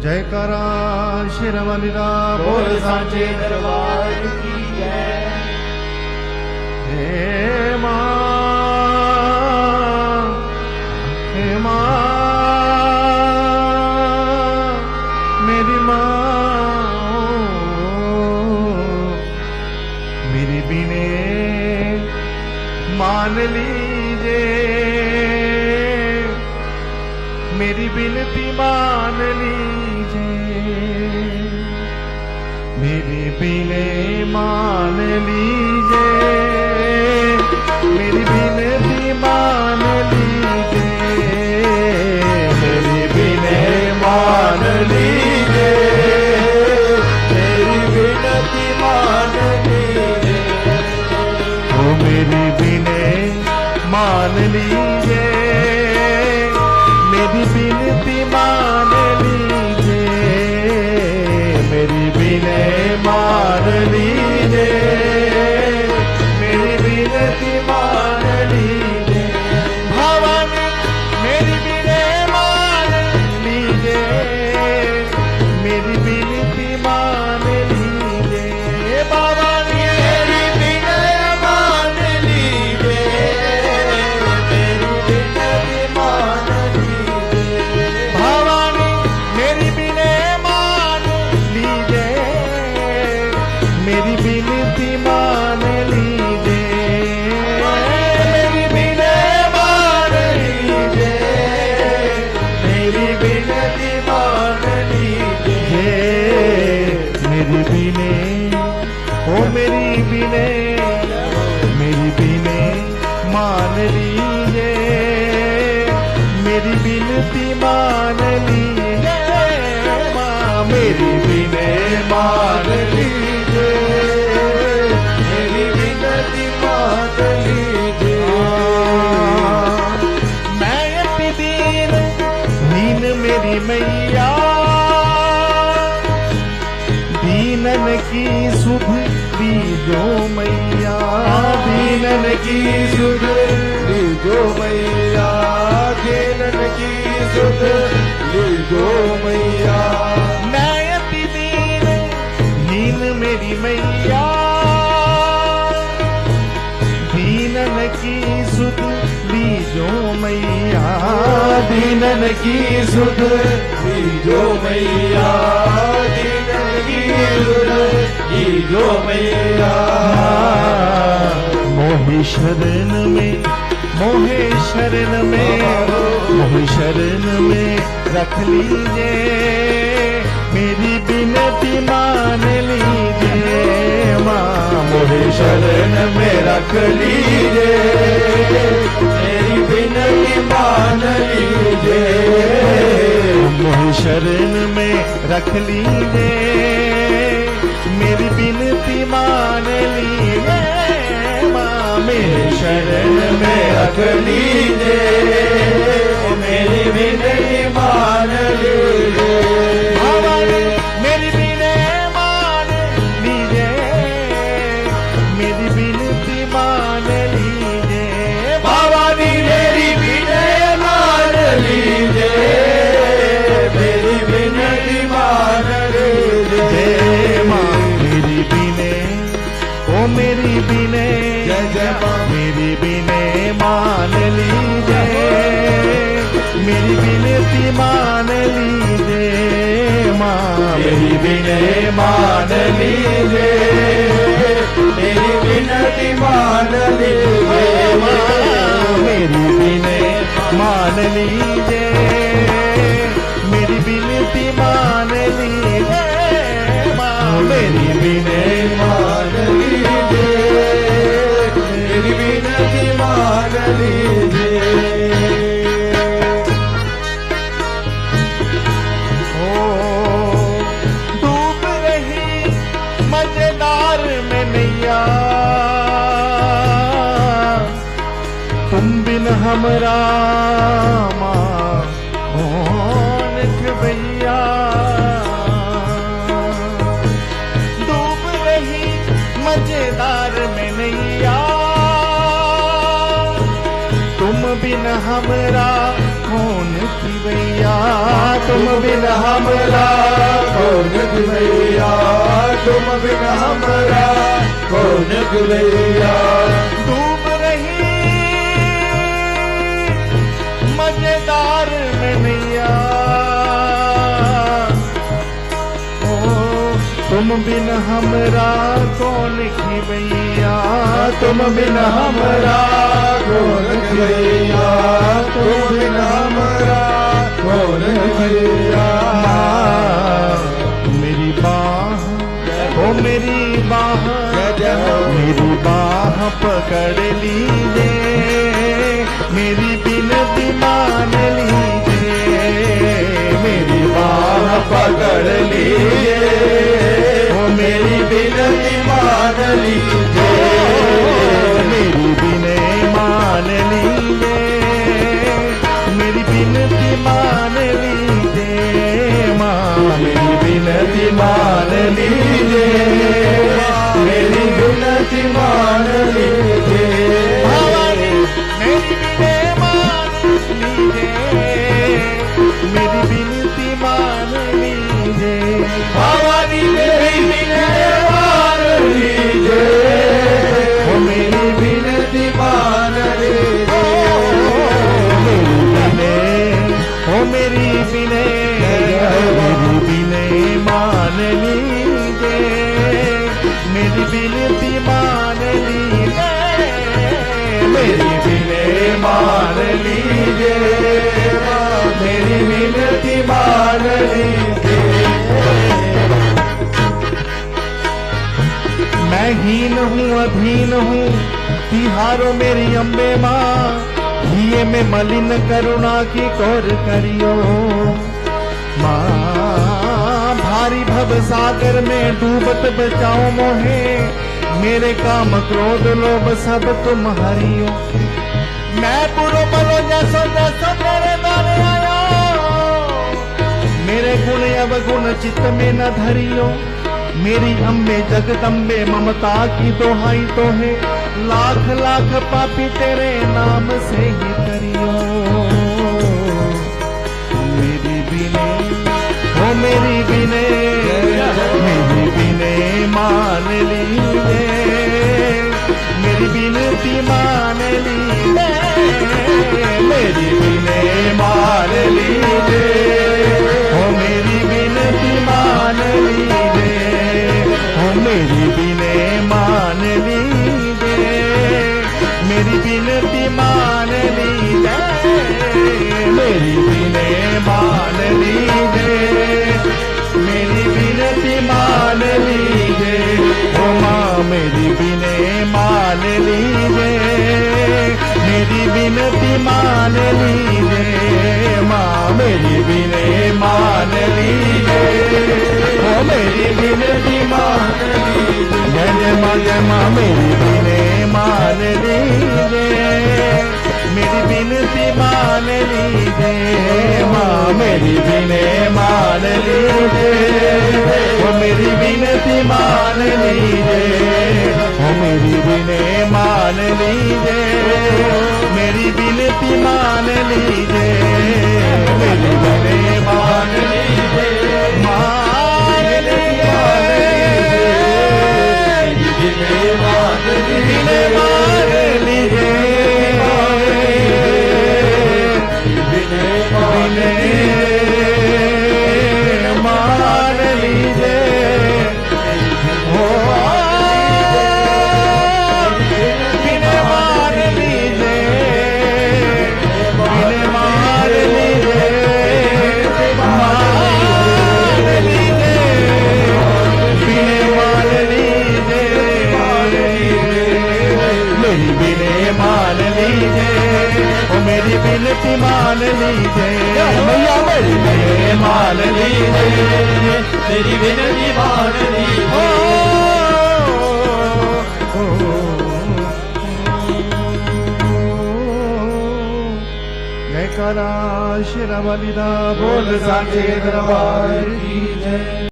जयकारा शेरवाली दा बोल सांचे दरबार की जय। हे मां, हे मां, मेरी मां, मेरी बिने मान लीजे, मेरी बिनती मान लीजे, मेरी बिने मान लीजे, मेरी बिनती मान लीजे, मेरी बिने मान लीजे, मेरी विनती मान लीजे, ओ मेरी बिने मान लीजे, मेरी बिनती मान लीजे, मेरी बिने मान लीजे, मेरी बिनती मान लीजे, भवानी मेरी बिने मान लीजे, मेरी बिनती मान लीजे, भवानी मेरी विनय मान लीजे, मेरी विनती मान लीजे, भवानी मेरी बिने मान लीजे, मेरी बिनती मान लीजे, मेरी विनय मान लीजे, मेरी विनती मान लीजे, हे मेरी बिने, ओ मेरी बिने, मेरी बिने मान लीजे, मेरी बिनती मान लीजे, मां मेरी बिने मान लीजे, मेरी विनती मान लीजे, मैं अति दीन मेरी मैया, दीनन की सुध दीजो मैया, दीनन की सुध लीजो मैया, दीनन की सुध लीजो मैया, मैं अति दीन मेरी मैया, दीनन की सुध लीजो मैया, दीनन की सुध लीजो मैया, दीनन की सुध लीजो मैया, मोहि शरण में, मोहे शरण में, मोहि शरण में रख लीजे, मेरी बिनती मान लीजे, मां मोहे शरण में रख लीजे, मेरी विनती मान लीजे, मोहे शरण में रख लीजे, मेरी बिनती मान लीजे, मां मेरे शरण में रख लीजे, मेरी विनती मान लीजे, भवानी मेरी बिने मान लीजे, मेरी बिनती मान लीजे, भवानी मेरी विनय मान लीजे, मेरी विनती मान लीजे, जय मां मेरी बिने, ओ मेरी बिने, जय जय मां मेरी बिने मान लीजे, मेरी बिनती मान लीजे, मां मेरी विनय मान लीजे, मेरी विनती मान लीजे, मां मेरी बिने मान लीजे, मेरी बिनती मान लीजे, मां मेरी बिने मान लीजे, मेरी विनती मान लीजे, डूब रही मजेदार में नैया, तुम बिन हमरा मां कौन भैया, डूब रही मजेदार में नैया, तुम बिन हमरा कौन की भैया, तुम बिन हमरा कौन गवैया, तुम बिन हमरा कौन गवैया। डूब रही मजेदार में नैया, तुम बिन हमरा कौन खिवैया, तुम बिन हमरा कौन गवैया, तुम बिन हमरा कौन गवैया। मेरी बाह ओ मेरी बाह, मेरी बाह पकड़ लीजिए, मेरी बिनती मान लीजिए, मेरी बाह पकड़ लीजिए, ओ मेरी बिनती मान लीजिए, मेरी बिनती मान लीजिए, मेरी बिनती मान लीजिए, माँ मेरी बिनती मान लीजिए, मेरी बिनती मान लीजिए। भवानी मेरी बिनती मान लीजिए, मेरी बिनती मान लीजिए, भवानी मेरी बिनती मान लीजिए, ओ मेरी बिनती मान लीजिए। ओ मेरी बिने, मेरी बिने मान लीजिए, मेरी बिनती मान लीजिए, मेरी बिनती मान लीजिए, मेरी बिनती मान लीजिए। मैं हीन हूँ अधीन हूँ, तिहारो मेरी अम्बे माँ, हिये में मलिन करुणा की कौर करियो, माँ भारी भव सागर में डूबत बचाओ मोहे, मेरे काम क्रोध लोभ सब तुम हरियो। मैं बुरो बलो जैसो जैसो मेरे दाने आया, मेरे गुण अवगुण चित्त में न धरियो, मेरी अम्बे जगदम्बे ममता की दोहाई तो है, लाख लाख पापी तेरे नाम से ही करियो। मेरी बिने ओ मेरी बिने, मेरी बिने मान लीजिए, मेरी बिनती मान लीजिए, मेरी बिने मान लीजिए, ओ मेरी बिनती मान लीजिए, ओ मेरी बिने मान लीजिए, मेरी बिनती मान लीजिए, मेरी बिने मान लीजिए, मेरी बिनती मान लीजिए, ओ माँ मेरी बिने मान लीजिए, मेरी बिनती मान लीजिए, माँ मेरी बिने मान लीजिए, ओ मेरी बिनती मान लीजिए, जय माँ मेरी बिने मान लीजिए, मेरी बिनती मान लीजिए, माँ मेरी बिने मान लीजिए, ओ मेरी बिनती मान लीजिए, ओ मेरी बिने मान लीजिए, मेरी बिनती मान लीजिए, मेरी बिने मान लीजिए, मान लीजिए, बिने मान बिने मान लीजिए, बिने मान लीजिए, हो बिने मान लीजिए, बिने मान लीजिए, मान लीजिए, बिने मान लीजिए, मेरी बिने मान लीजिए, ओ मेरी बिनती मान लीजिए, मैया मेरी बिने मान लीजिए, तेरी बिनती मान लीजिए। जयकारा शेरा वाली दा बोल सांचे दरबार की जय।